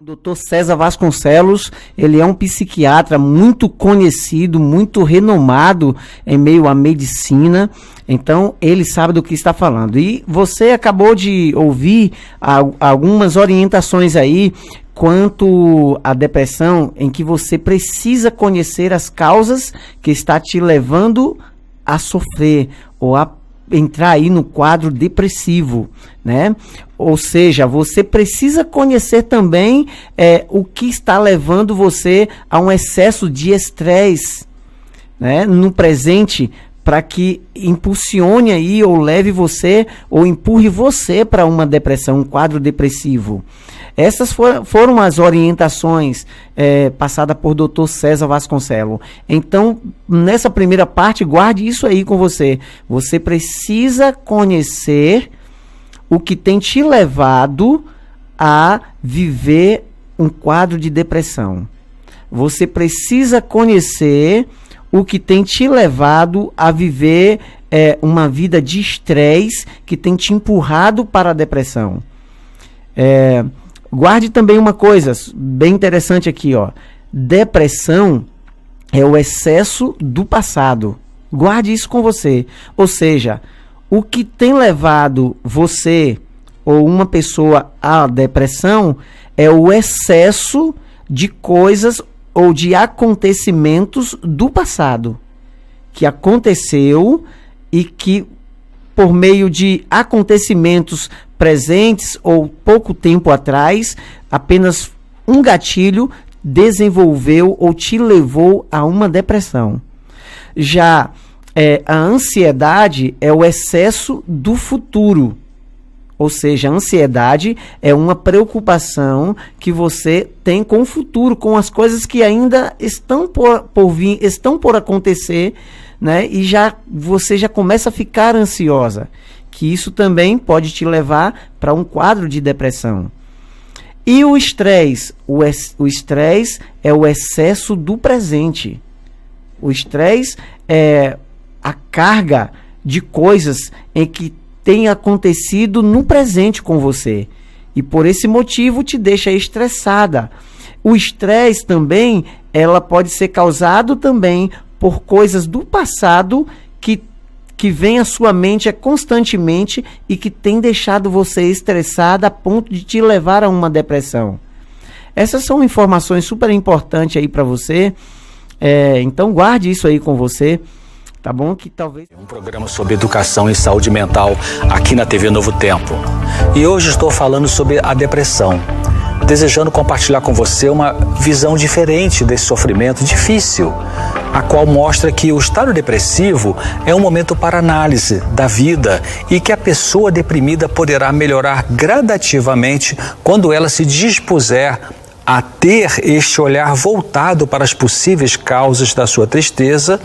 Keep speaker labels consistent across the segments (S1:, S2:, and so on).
S1: O Dr. César Vasconcelos, ele é um psiquiatra muito conhecido, muito renomado em meio à medicina, então ele sabe do que está falando. E você acabou de ouvir algumas orientações aí quanto à depressão, em que você precisa conhecer as causas que está te levando a sofrer ou a entrar aí no quadro depressivo, né? Ou seja, você precisa conhecer também o que está levando você a um excesso de estresse, né, no presente, para que impulsione aí ou leve você ou empurre você para uma depressão, um quadro depressivo. Essas foram as orientações passadas por Dr. César Vasconcelos. Então, nessa primeira parte, guarde isso aí com você. Você precisa conhecer o que tem te levado a viver um quadro de depressão. Você precisa conhecer o que tem te levado a viver uma vida de estresse que tem te empurrado para a depressão. Guarde também uma coisa bem interessante aqui, ó. Depressão é o excesso do passado. Guarde isso com você. Ou seja, o que tem levado você ou uma pessoa à depressão é o excesso de coisas ou de acontecimentos do passado que aconteceu e que, por meio de acontecimentos presentes ou pouco tempo atrás, apenas um gatilho desenvolveu ou te levou a uma depressão. Já a ansiedade é o excesso do futuro. Ou seja, a ansiedade é uma preocupação que você tem com o futuro, com as coisas que ainda estão por vir, estão por acontecer, né? E você já começa a ficar ansiosa, que isso também pode te levar para um quadro de depressão. E o estresse? O estresse é o excesso do presente. O estresse é a carga de coisas em que tem acontecido no presente com você. E por esse motivo te deixa estressada. O estresse também, ela pode ser causado também por coisas do passado que vem à sua mente constantemente e que tem deixado você estressada a ponto de te levar a uma depressão. Essas são informações super importantes aí para você. Então guarde isso aí com você. Tá bom? Que talvez...
S2: Um programa sobre educação e saúde mental aqui na TV Novo Tempo. E hoje estou falando sobre a depressão, desejando compartilhar com você uma visão diferente desse sofrimento difícil, a qual mostra que o estado depressivo é um momento para análise da vida e que a pessoa deprimida poderá melhorar gradativamente quando ela se dispuser a ter este olhar voltado para as possíveis causas da sua tristeza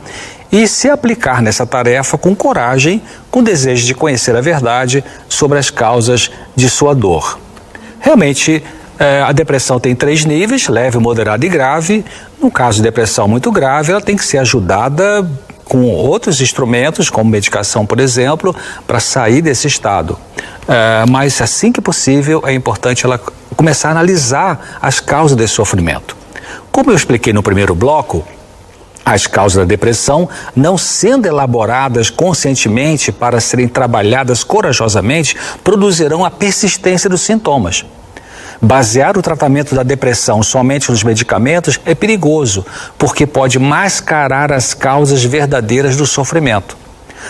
S2: e se aplicar nessa tarefa com coragem, com desejo de conhecer a verdade sobre as causas de sua dor. Realmente, a depressão tem 3 níveis, leve, moderada e grave. No caso de depressão muito grave, ela tem que ser ajudada com outros instrumentos, como medicação, por exemplo, para sair desse estado. Mas assim que possível, é importante ela começar a analisar as causas desse sofrimento. Como eu expliquei no primeiro bloco, as causas da depressão, não sendo elaboradas conscientemente para serem trabalhadas corajosamente, produzirão a persistência dos sintomas. Basear o tratamento da depressão somente nos medicamentos é perigoso, porque pode mascarar as causas verdadeiras do sofrimento.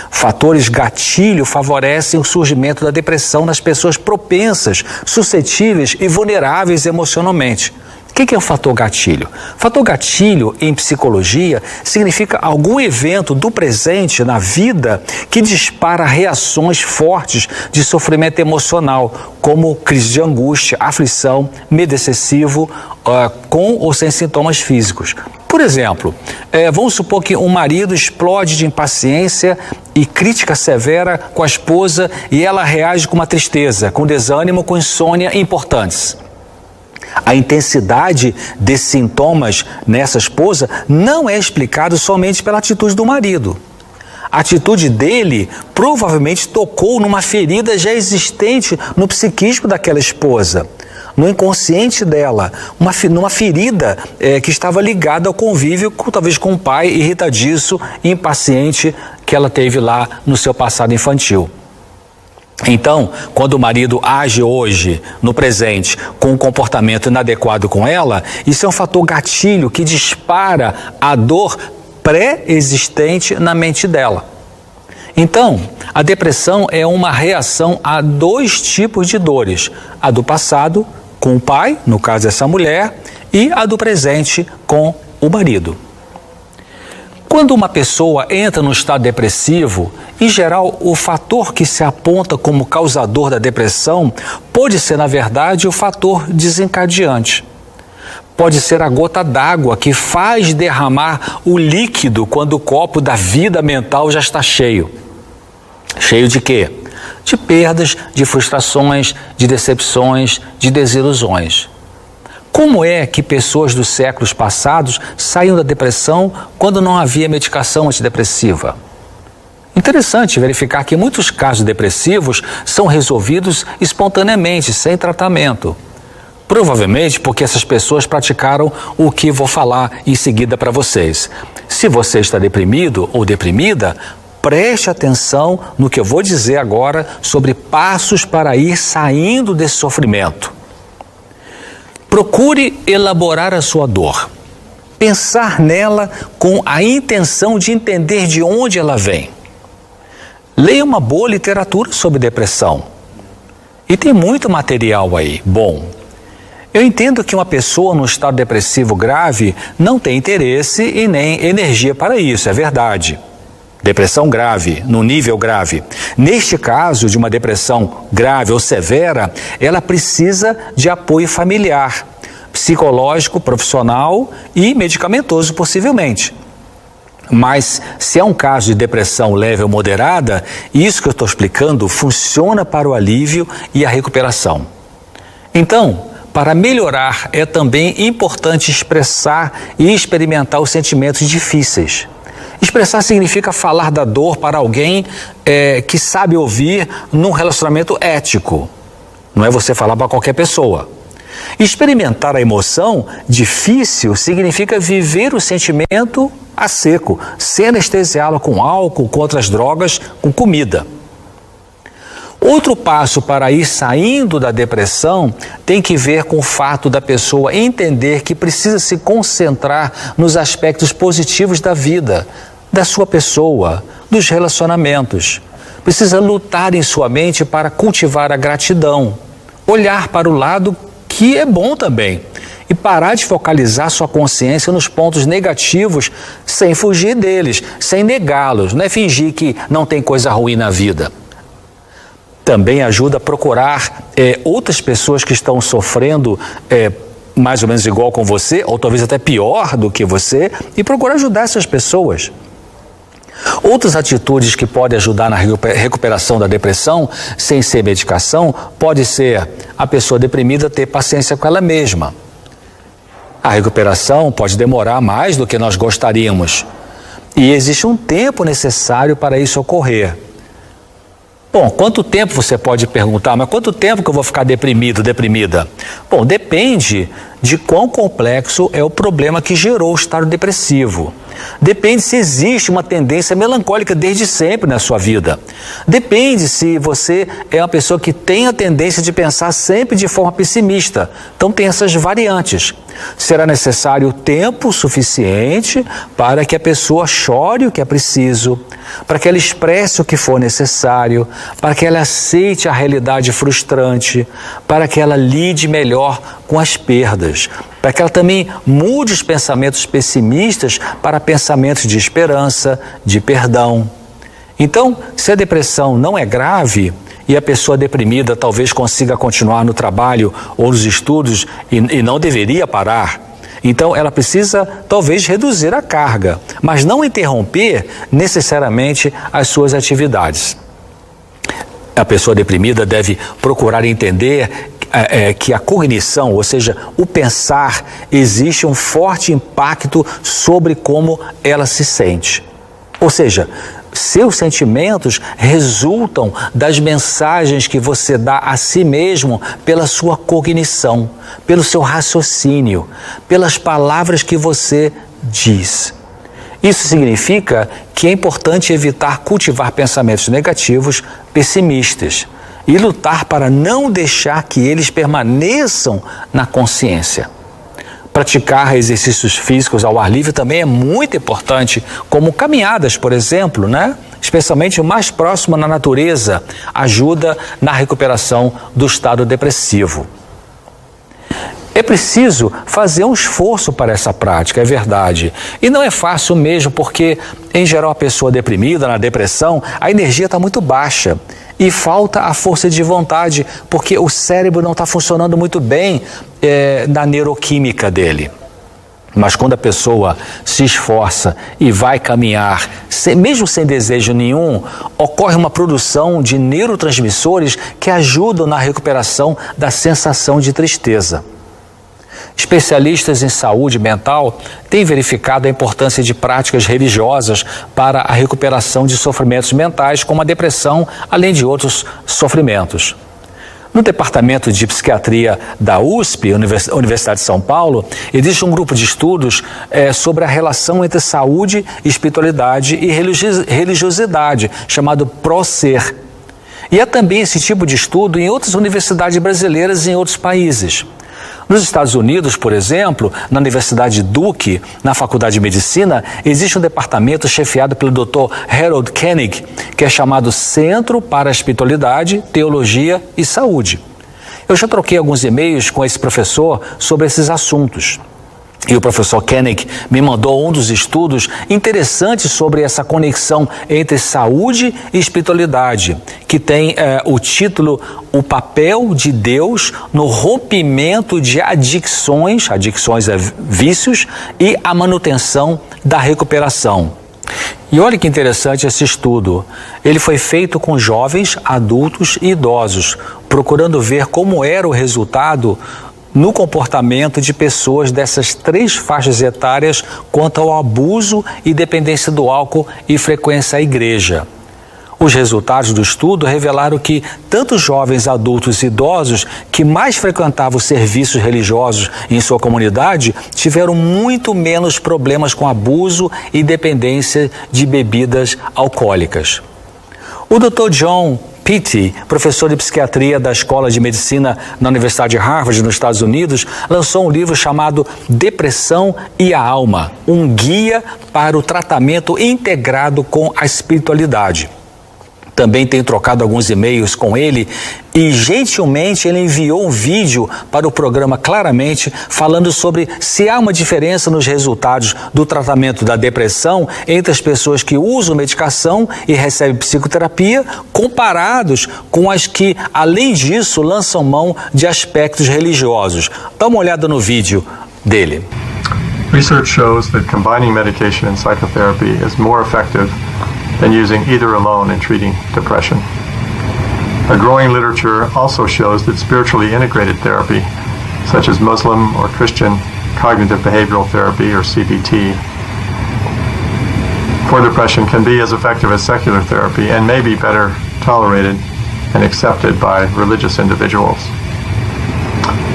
S2: Fatores gatilho favorecem o surgimento da depressão nas pessoas propensas, suscetíveis e vulneráveis emocionalmente. O que é o fator gatilho? Fator gatilho, em psicologia, significa algum evento do presente na vida que dispara reações fortes de sofrimento emocional, como crise de angústia, aflição, medo excessivo, com ou sem sintomas físicos. Por exemplo, vamos supor que um marido explode de impaciência e crítica severa com a esposa e ela reage com uma tristeza, com desânimo, com insônia importantes. A intensidade desses sintomas nessa esposa não é explicado somente pela atitude do marido. A atitude dele provavelmente tocou numa ferida já existente no psiquismo daquela esposa. no inconsciente dela, numa ferida que estava ligada ao convívio, talvez com o pai irritadiço e impaciente que ela teve lá no seu passado infantil. Então, quando o marido age hoje, no presente, com um comportamento inadequado com ela, isso é um fator gatilho que dispara a dor pré-existente na mente dela. Então, a depressão é uma reação a dois tipos de dores: a do passado, com o pai, no caso essa mulher, e a do presente, com o marido. Quando uma pessoa entra no estado depressivo, em geral, o fator que se aponta como causador da depressão pode ser, na verdade, o fator desencadeante. Pode ser a gota d'água que faz derramar o líquido quando o copo da vida mental já está cheio. Cheio de quê? De perdas, de frustrações, de decepções, de desilusões. Como é que pessoas dos séculos passados saíam da depressão quando não havia medicação antidepressiva? Interessante verificar que muitos casos depressivos são resolvidos espontaneamente, sem tratamento. Provavelmente porque essas pessoas praticaram o que vou falar em seguida para vocês. Se você está deprimido ou deprimida, preste atenção no que eu vou dizer agora sobre passos para ir saindo desse sofrimento. Procure elaborar a sua dor, pensar nela com a intenção de entender de onde ela vem. Leia uma boa literatura sobre depressão. E tem muito material aí, bom. Eu entendo que uma pessoa no estado depressivo grave não tem interesse e nem energia para isso, é verdade. Depressão grave, no nível grave. Neste caso de uma depressão grave ou severa, ela precisa de apoio familiar, psicológico, profissional e medicamentoso possivelmente. Mas se é um caso de depressão leve ou moderada, isso que eu estou explicando funciona para o alívio e a recuperação. Então, para melhorar é também importante expressar e experimentar os sentimentos difíceis. Expressar significa falar da dor para alguém que sabe ouvir num relacionamento ético. Não é você falar para qualquer pessoa. Experimentar a emoção difícil significa viver o sentimento a seco, sem anestesiá-lo com álcool, com outras drogas, com comida. Outro passo para ir saindo da depressão tem que ver com o fato da pessoa entender que precisa se concentrar nos aspectos positivos da vida, da sua pessoa, dos relacionamentos. Precisa lutar em sua mente para cultivar a gratidão, olhar para o lado que é bom também e parar de focalizar sua consciência nos pontos negativos sem fugir deles, sem negá-los, não é fingir que não tem coisa ruim na vida. Também ajuda a procurar outras pessoas que estão sofrendo mais ou menos igual com você, ou talvez até pior do que você, e procurar ajudar essas pessoas. Outras atitudes que podem ajudar na recuperação da depressão, sem ser medicação, pode ser a pessoa deprimida ter paciência com ela mesma. A recuperação pode demorar mais do que nós gostaríamos. E existe um tempo necessário para isso ocorrer. Bom, quanto tempo você pode perguntar, mas quanto tempo que eu vou ficar deprimido, deprimida? Bom, depende de quão complexo é o problema que gerou o estado depressivo. Depende se existe uma tendência melancólica desde sempre na sua vida. Depende se você é uma pessoa que tem a tendência de pensar sempre de forma pessimista. Então tem essas variantes. Será necessário tempo suficiente para que a pessoa chore o que é preciso, para que ela expresse o que for necessário, para que ela aceite a realidade frustrante, para que ela lide melhor com as perdas, para que ela também mude os pensamentos pessimistas para pensamentos de esperança, de perdão. Então, se a depressão não é grave e a pessoa deprimida talvez consiga continuar no trabalho ou nos estudos e não deveria parar, então ela precisa talvez reduzir a carga, mas não interromper necessariamente as suas atividades. A pessoa deprimida deve procurar entender que a cognição, ou seja, o pensar, existe um forte impacto sobre como ela se sente. Ou seja, seus sentimentos resultam das mensagens que você dá a si mesmo pela sua cognição, pelo seu raciocínio, pelas palavras que você diz. Isso significa que é importante evitar cultivar pensamentos negativos, pessimistas, e lutar para não deixar que eles permaneçam na consciência. Praticar exercícios físicos ao ar livre também é muito importante, como caminhadas, por exemplo, né? Especialmente o mais próximo na natureza, ajuda na recuperação do estado depressivo. É preciso fazer um esforço para essa prática, é verdade. E não é fácil mesmo, porque, em geral, a pessoa deprimida, na depressão, a energia está muito baixa. E falta a força de vontade, porque o cérebro não está funcionando muito bem na neuroquímica dele. Mas quando a pessoa se esforça e vai caminhar, mesmo sem desejo nenhum, ocorre uma produção de neurotransmissores que ajudam na recuperação da sensação de tristeza. Especialistas em saúde mental têm verificado a importância de práticas religiosas para a recuperação de sofrimentos mentais, como a depressão, além de outros sofrimentos. No Departamento de Psiquiatria da USP, Universidade de São Paulo, existe um grupo de estudos sobre a relação entre saúde, espiritualidade e religiosidade, chamado ProSer. E há também esse tipo de estudo em outras universidades brasileiras e em outros países. Nos Estados Unidos, por exemplo, na Universidade Duke, na Faculdade de Medicina, existe um departamento chefiado pelo Dr. Harold Koenig, que é chamado Centro para a Espiritualidade, Teologia e Saúde. Eu já troquei alguns e-mails com esse professor sobre esses assuntos. E o professor Koenig me mandou um dos estudos interessantes sobre essa conexão entre saúde e espiritualidade, que tem o título O Papel de Deus no Rompimento de Adicções vícios e a manutenção da recuperação. E olha que interessante esse estudo. Ele foi feito com jovens, adultos e idosos, procurando ver como era o resultado no comportamento de pessoas dessas 3 faixas etárias quanto ao abuso e dependência do álcool e frequência à igreja. Os resultados do estudo revelaram que tanto jovens, adultos e idosos que mais frequentavam os serviços religiosos em sua comunidade tiveram muito menos problemas com abuso e dependência de bebidas alcoólicas. O Dr. John Pitti, professor de psiquiatria da Escola de Medicina na Universidade de Harvard, nos Estados Unidos, lançou um livro chamado Depressão e a Alma, um guia para o tratamento integrado com a espiritualidade. Também tenho trocado alguns e-mails com ele e, gentilmente, ele enviou um vídeo para o programa Claramente, falando sobre se há uma diferença nos resultados do tratamento da depressão entre as pessoas que usam medicação e recebem psicoterapia, comparados com as que, além disso, lançam mão de aspectos religiosos. Dá uma olhada no vídeo dele.
S3: Research shows that combining medication and psychotherapy is more effective than using either alone in treating depression. A growing literature also shows that spiritually integrated therapy, such as Muslim or Christian cognitive behavioral therapy, or CBT, for depression can be as effective as secular therapy and may be better tolerated and accepted by religious individuals.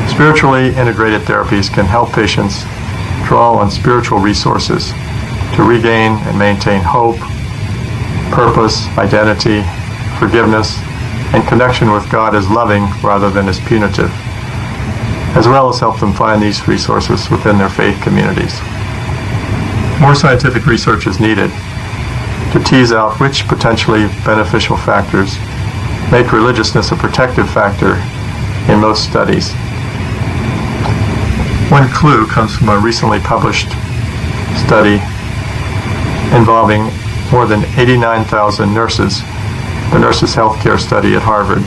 S3: Spiritually integrated therapies can help patients draw on spiritual resources to regain and maintain hope, purpose, identity, forgiveness, and connection with God as loving rather than as punitive, as well as help them find these resources within their faith communities. More scientific research is needed to tease out which potentially beneficial factors make religiousness a protective factor in most studies. One clue comes from a recently published study involving more than 89,000 nurses, the Nurses Healthcare Study at Harvard,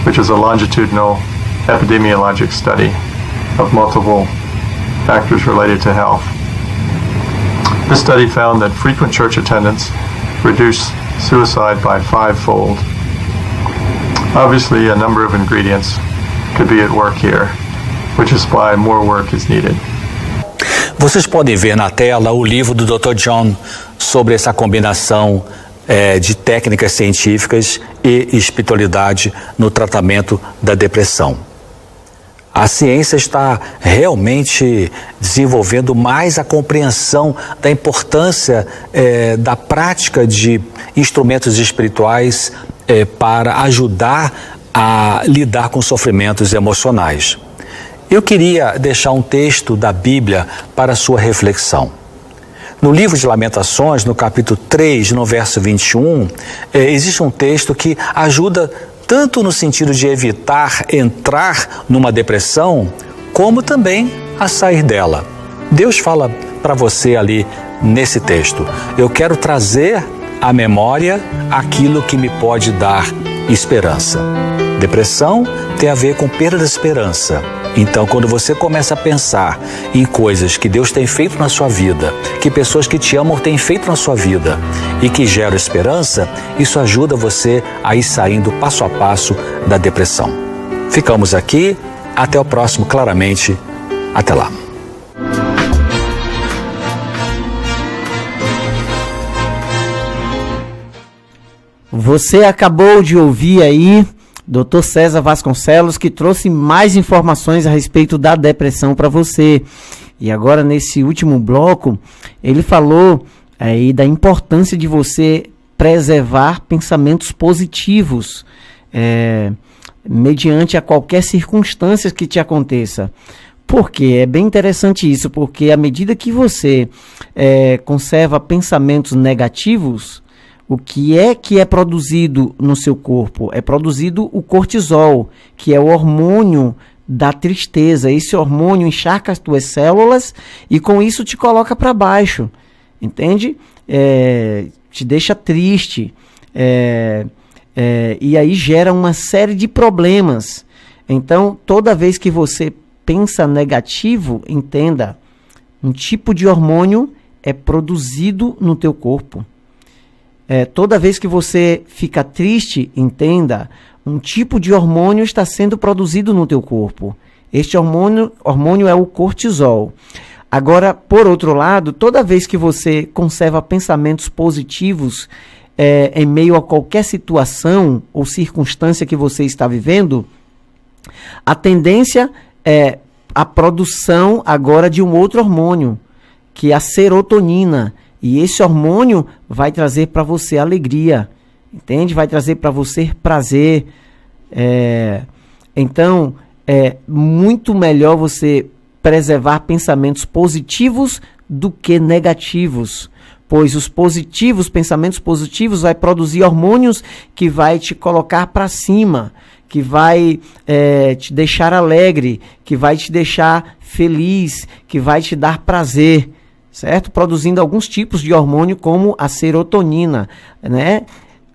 S3: which is a longitudinal epidemiologic study of multiple factors related to health. This study found that frequent church attendance reduced suicide by 5-fold. Obviously, a number of ingredients could be at work here, which is why more work is needed.
S2: Vocês podem ver na tela o livro do Dr. John sobre essa combinação de técnicas científicas e espiritualidade no tratamento da depressão. A ciência está realmente desenvolvendo mais a compreensão da importância da prática de instrumentos espirituais para ajudar a lidar com sofrimentos emocionais. Eu queria deixar um texto da Bíblia para sua reflexão. No livro de Lamentações, no capítulo 3, no verso 21, existe um texto que ajuda tanto no sentido de evitar entrar numa depressão, como também a sair dela. Deus fala para você ali nesse texto: eu quero trazer à memória aquilo que me pode dar esperança. Depressão tem a ver com perda da esperança. Então, quando você começa a pensar em coisas que Deus tem feito na sua vida, que pessoas que te amam têm feito na sua vida e que geram esperança, isso ajuda você a ir saindo passo a passo da depressão. Ficamos aqui, até o próximo Claramente. Até lá.
S1: Você acabou de ouvir aí Dr. César Vasconcelos, que trouxe mais informações a respeito da depressão para você. E agora, nesse último bloco, ele falou aí da importância de você preservar pensamentos positivos mediante a qualquer circunstância que te aconteça. Por quê? É bem interessante isso, porque à medida que você conserva pensamentos negativos, o que é produzido no seu corpo? É produzido o cortisol, que é o hormônio da tristeza. Esse hormônio encharca as tuas células e com isso te coloca para baixo, entende? Te deixa triste, e aí gera uma série de problemas. Então, toda vez que você pensa negativo, entenda, um tipo de hormônio é produzido no teu corpo. Toda vez que você fica triste, entenda, um tipo de hormônio está sendo produzido no teu corpo. Este hormônio é o cortisol. Agora, por outro lado, toda vez que você conserva pensamentos positivos em meio a qualquer situação ou circunstância que você está vivendo, a tendência é a produção agora de um outro hormônio, que é a serotonina. E esse hormônio vai trazer para você alegria, entende? Vai trazer para você prazer. Então, é muito melhor você preservar pensamentos positivos do que negativos. Pois os pensamentos positivos vai produzir hormônios que vai te colocar para cima, que vai te deixar alegre, que vai te deixar feliz, que vai te dar prazer. Certo? Produzindo alguns tipos de hormônio como a serotonina, né?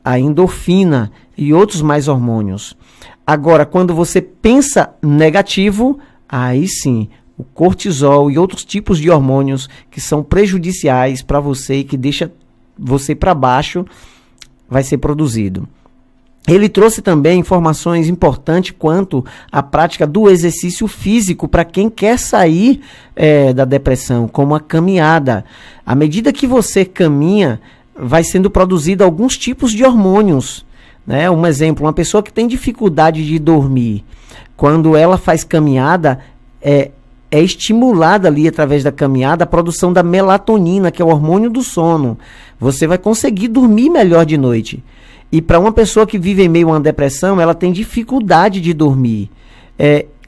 S1: A endorfina e outros mais hormônios. Agora, quando você pensa negativo, aí sim, o cortisol e outros tipos de hormônios que são prejudiciais para você e que deixa você para baixo, vai ser produzido. Ele trouxe também informações importantes quanto à prática do exercício físico para quem quer sair da depressão, como a caminhada. À medida que você caminha, vai sendo produzido alguns tipos de hormônios. Né? Um exemplo, uma pessoa que tem dificuldade de dormir, quando ela faz caminhada, é estimulada ali através da caminhada a produção da melatonina, que é o hormônio do sono. Você vai conseguir dormir melhor de noite. E para uma pessoa que vive em meio a uma depressão, ela tem dificuldade de dormir.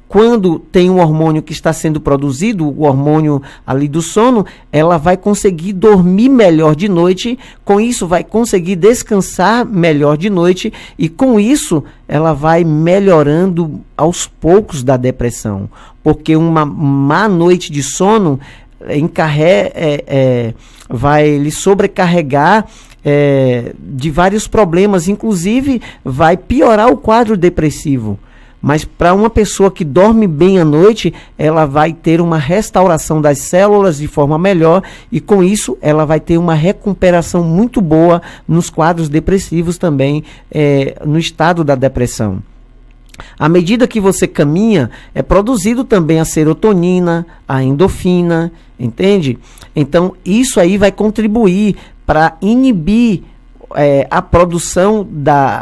S1: Quando tem um hormônio que está sendo produzido, o hormônio ali do sono, ela vai conseguir dormir melhor de noite, com isso vai conseguir descansar melhor de noite e com isso ela vai melhorando aos poucos da depressão. Porque uma má noite de sono vai lhe sobrecarregar de vários problemas, inclusive vai piorar o quadro depressivo. Mas para uma pessoa que dorme bem à noite, ela vai ter uma restauração das células de forma melhor e com isso ela vai ter uma recuperação muito boa nos quadros depressivos também, no estado da depressão. À medida que você caminha, é produzido também a serotonina, a endorfina, entende? Então, isso aí vai contribuir para inibir a produção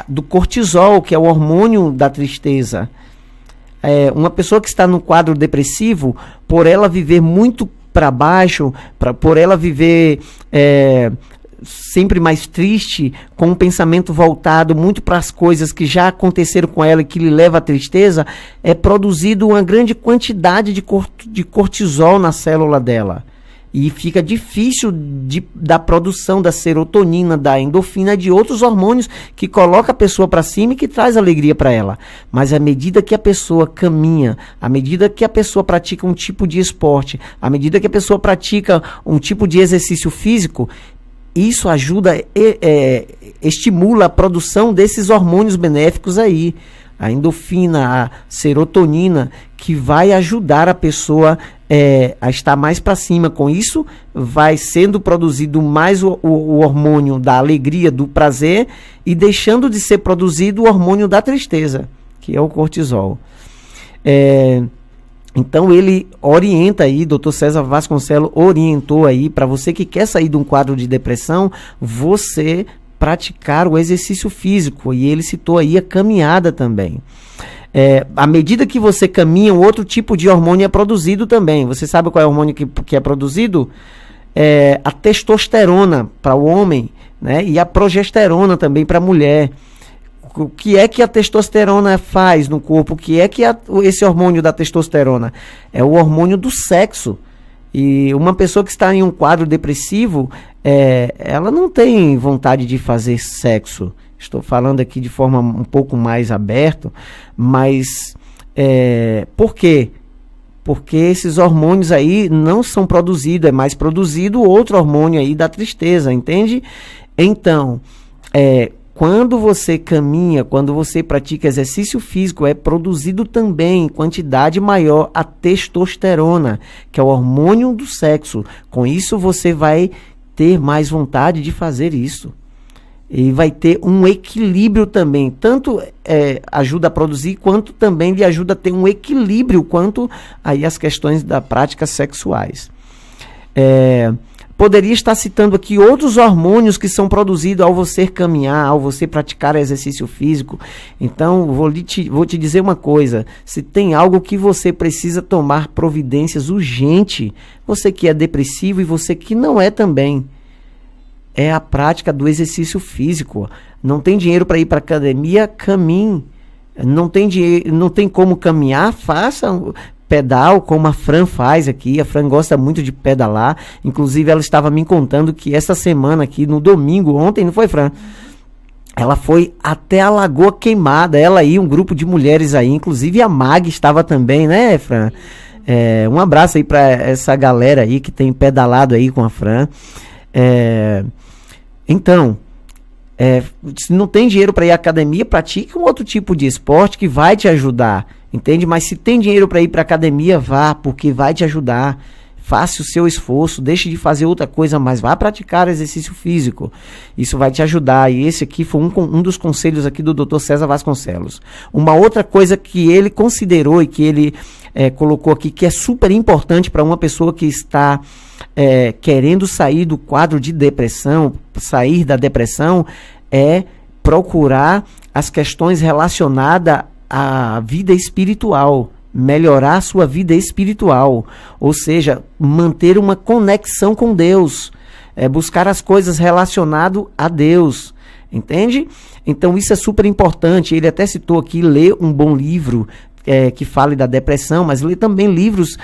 S1: do cortisol, que é o hormônio da tristeza. Uma pessoa que está no quadro depressivo, por ela viver muito para baixo, por ela viver sempre mais triste, com um pensamento voltado muito para as coisas que já aconteceram com ela e que lhe leva à tristeza, é produzido uma grande quantidade de cortisol na célula dela. E fica difícil da produção da serotonina, da endorfina, de outros hormônios que coloca a pessoa para cima e que traz alegria para ela. Mas à medida que a pessoa caminha, à medida que a pessoa pratica um tipo de esporte, à medida que a pessoa pratica um tipo de exercício físico, isso ajuda, estimula a produção desses hormônios benéficos aí. A endorfina, a serotonina, que vai ajudar a pessoa a estar mais para cima. Com isso, vai sendo produzido mais o hormônio da alegria, do prazer, e deixando de ser produzido o hormônio da tristeza, que é o cortisol. Então ele orienta aí, Dr. César Vasconcelos orientou aí, para você que quer sair de um quadro de depressão, você praticar o exercício físico, e ele citou aí a caminhada também. À medida que você caminha, um outro tipo de hormônio é produzido também. Você sabe qual é o hormônio que é produzido? A testosterona para o homem, né? E a progesterona também para a mulher. O que é que a testosterona faz no corpo? O que é que esse hormônio da testosterona? É o hormônio do sexo. E uma pessoa que está em um quadro depressivo, ela não tem vontade de fazer sexo. Estou falando aqui de forma um pouco mais aberta, mas por quê? Porque esses hormônios aí não são produzidos, é mais produzido outro hormônio aí da tristeza, entende? Então, quando você caminha, quando você pratica exercício físico, é produzido também em quantidade maior a testosterona, que é o hormônio do sexo. Com isso você vai ter mais vontade de fazer isso. E vai ter um equilíbrio também. Tanto ajuda a produzir, quanto também lhe ajuda a ter um equilíbrio quanto aí as questões das práticas sexuais. Poderia estar citando aqui outros hormônios que são produzidos ao você caminhar, ao você praticar exercício físico. Então, vou te dizer uma coisa. Se tem algo que você precisa tomar providências urgente, você que é depressivo e você que não é também, é a prática do exercício físico. Não tem dinheiro para ir para a academia? Caminhe. Não tem como caminhar? Faça pedal, como a Fran faz aqui. A Fran gosta muito de pedalar. Inclusive, ela estava me contando que essa semana aqui, no domingo, ontem, não foi, Fran? Ela foi até a Lagoa Queimada. Ela aí, um grupo de mulheres aí. Inclusive, a Mag estava também, né, Fran? Um abraço aí para essa galera aí que tem pedalado aí com a Fran. Então, se não tem dinheiro para ir à academia, pratique um outro tipo de esporte que vai te ajudar, entende? Mas se tem dinheiro para ir para a academia, vá, porque vai te ajudar. Faça o seu esforço, deixe de fazer outra coisa, mas vá praticar exercício físico. Isso vai te ajudar. E esse aqui foi um dos conselhos aqui do Dr. César Vasconcelos. Uma outra coisa que ele considerou e que ele colocou aqui, que é super importante para uma pessoa que está querendo sair do quadro de depressão, sair da depressão, é procurar as questões relacionadas à vida espiritual, melhorar a sua vida espiritual, ou seja, manter uma conexão com Deus, buscar as coisas relacionadas a Deus, entende? Então isso é super importante. Ele até citou aqui ler um bom livro que fale da depressão, mas ler também livros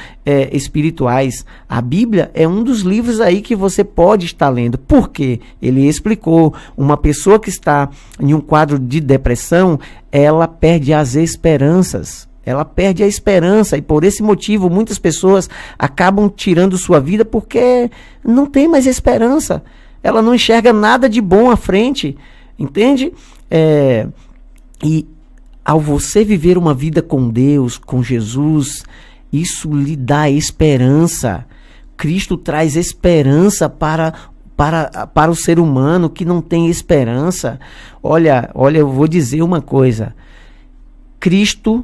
S1: espirituais. A Bíblia é um dos livros aí que você pode estar lendo. Por quê? Ele explicou, uma pessoa que está em um quadro de depressão, ela perde as esperanças. Ela perde a esperança, e por esse motivo muitas pessoas acabam tirando sua vida porque não tem mais esperança. Ela não enxerga nada de bom à frente, entende? E ao você viver uma vida com Deus, com Jesus, isso lhe dá esperança. Cristo traz esperança para o ser humano que não tem esperança. Olha, eu vou dizer uma coisa. Cristo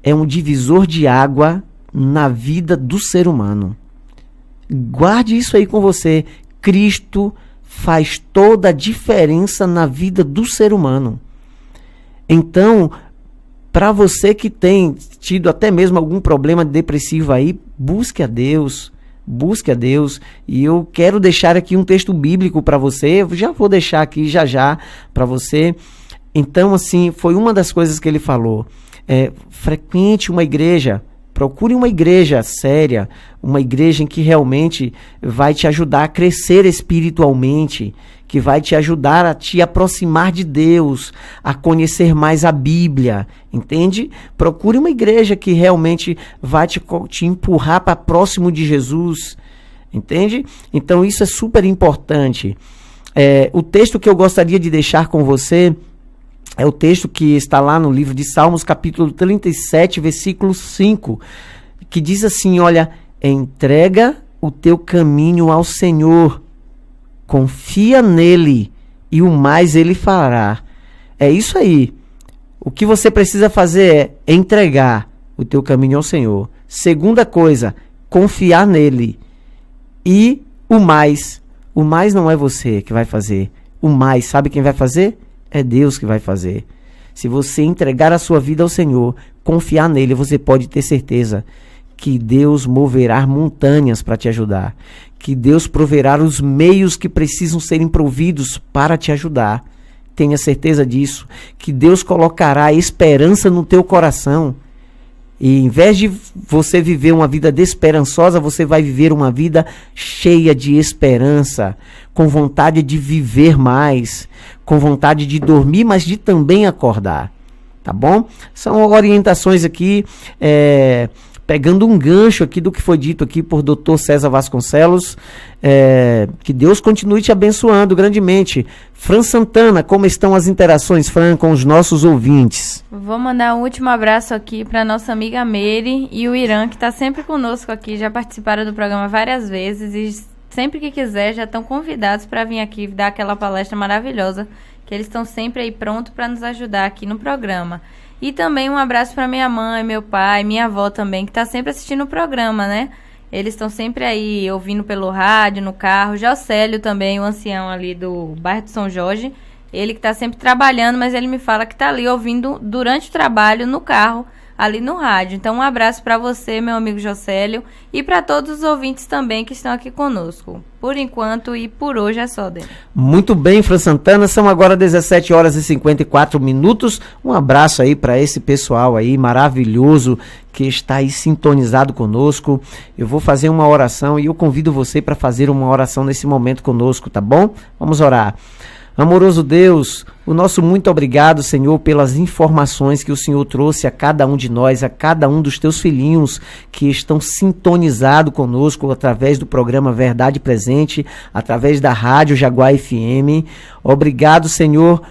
S1: é um divisor de água na vida do ser humano. Guarde isso aí com você. Cristo faz toda a diferença na vida do ser humano. Então, para você que tem tido até mesmo algum problema depressivo aí, busque a Deus. Busque a Deus. E eu quero deixar aqui um texto bíblico para você. Eu já vou deixar aqui já para você. Então, assim, foi uma das coisas que ele falou. Frequente uma igreja. Procure uma igreja séria, uma igreja em que realmente vai te ajudar a crescer espiritualmente, que vai te ajudar a te aproximar de Deus, a conhecer mais a Bíblia, entende? Procure uma igreja que realmente vai te empurrar para próximo de Jesus, entende? Então isso é super importante. O texto que eu gostaria de deixar com você é o texto que está lá no livro de Salmos, capítulo 37, versículo 5, que diz assim, olha, entrega o teu caminho ao Senhor, confia nele e o mais ele fará. É isso aí. O que você precisa fazer é entregar o teu caminho ao Senhor. Segunda coisa, confiar nele. E o mais não é você que vai fazer. O mais, sabe quem vai fazer? É Deus que vai fazer. Se você entregar a sua vida ao Senhor, confiar nele, você pode ter certeza que Deus moverá montanhas para te ajudar. Que Deus proverá os meios que precisam serem providos para te ajudar. Tenha certeza disso. Que Deus colocará esperança no teu coração. E em vez de você viver uma vida desesperançosa, você vai viver uma vida cheia de esperança, com vontade de viver mais, com vontade de dormir, mas de também acordar. Tá bom? São orientações aqui, pegando um gancho aqui do que foi dito aqui por Dr. César Vasconcelos. Que Deus continue te abençoando grandemente. Fran Santana, como estão as interações, Fran, com os nossos ouvintes?
S4: Vou mandar um último abraço aqui para nossa amiga Meire e o Irã, que está sempre conosco aqui, já participaram do programa várias vezes e sempre que quiser já estão convidados para vir aqui dar aquela palestra maravilhosa, que eles estão sempre aí prontos para nos ajudar aqui no programa. E também um abraço para minha mãe, meu pai, minha avó também, que está sempre assistindo o programa, né? Eles estão sempre aí ouvindo pelo rádio, no carro. Jocélio também, o ancião ali do bairro de São Jorge. Ele que está sempre trabalhando, mas ele me fala que está ali ouvindo durante o trabalho, no carro, ali no rádio. Então um abraço para você, meu amigo Jocélio, e para todos os ouvintes também que estão aqui conosco. Por enquanto e por hoje é só, Dani.
S1: Muito bem, Fran Santana, são agora 17 horas e 54 minutos. Um abraço aí para esse pessoal aí maravilhoso que está aí sintonizado conosco. Eu vou fazer uma oração e eu convido você para fazer uma oração nesse momento conosco, tá bom? Vamos orar. Amoroso Deus, o nosso muito obrigado, Senhor, pelas informações que o Senhor trouxe a cada um de nós, a cada um dos teus filhinhos que estão sintonizados conosco através do programa Verdade Presente, através da Rádio Jaguar FM. Obrigado, Senhor,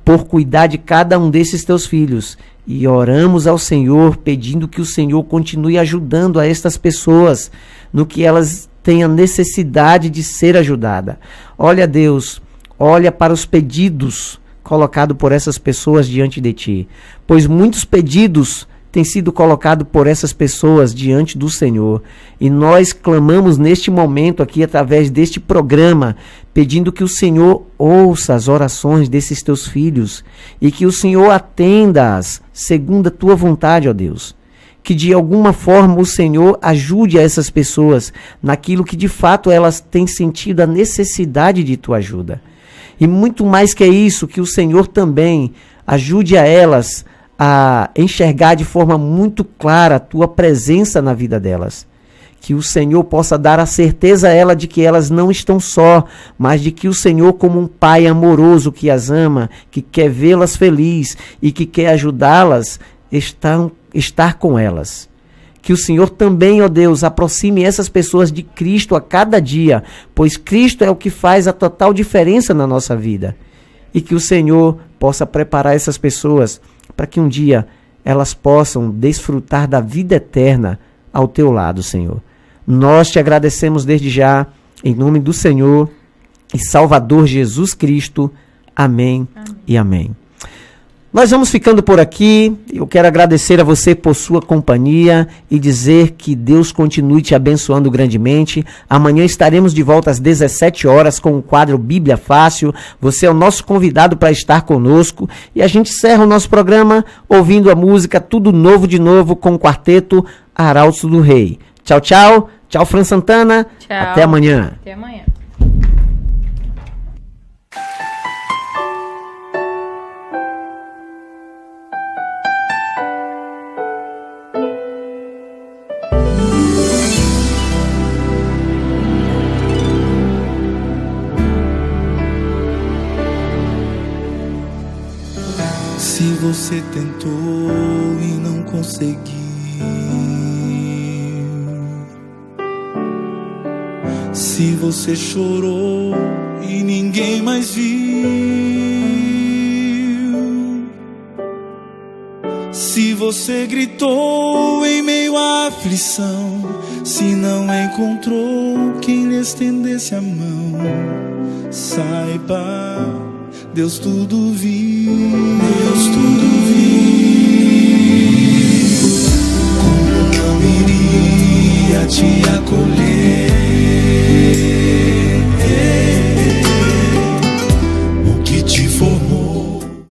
S1: por cuidar de cada um desses teus filhos. E oramos ao Senhor, pedindo que o Senhor continue ajudando a estas pessoas no que elas tenham necessidade de ser ajudada. Olha, Deus, olha para os pedidos colocados por essas pessoas diante de ti, pois muitos pedidos têm sido colocados por essas pessoas diante do Senhor, e nós clamamos neste momento aqui, através deste programa, pedindo que o Senhor ouça as orações desses teus filhos, e que o Senhor atenda-as segundo a tua vontade, ó Deus. Que de alguma forma o Senhor ajude a essas pessoas naquilo que de fato elas têm sentido a necessidade de tua ajuda. E muito mais que isso, que o Senhor também ajude a elas a enxergar de forma muito clara a tua presença na vida delas. Que o Senhor possa dar a certeza a ela de que elas não estão só, mas de que o Senhor, como um pai amoroso que as ama, que quer vê-las felizes e que quer ajudá-las, estar com elas. Que o Senhor também, ó Deus, aproxime essas pessoas de Cristo a cada dia, pois Cristo é o que faz a total diferença na nossa vida. E que o Senhor possa preparar essas pessoas para que um dia elas possam desfrutar da vida eterna ao teu lado, Senhor. Nós te agradecemos desde já, em nome do Senhor e Salvador Jesus Cristo. Amém, amém. E amém. Nós vamos ficando por aqui. Eu quero agradecer a você por sua companhia e dizer que Deus continue te abençoando grandemente. Amanhã estaremos de volta às 17 horas com o quadro Bíblia Fácil. Você é o nosso convidado para estar conosco. E a gente encerra o nosso programa ouvindo a música Tudo Novo de Novo com o quarteto Arautos do Rei. Tchau, tchau. Tchau, Fran Santana.
S4: Tchau.
S1: Até amanhã.
S4: Até amanhã.
S5: Se você tentou e não conseguiu, se você chorou e ninguém mais viu, se você gritou em meio à aflição, se não encontrou quem lhe estendesse a mão, saiba, Deus tudo viu, Deus tudo viu. Como não iria te acolher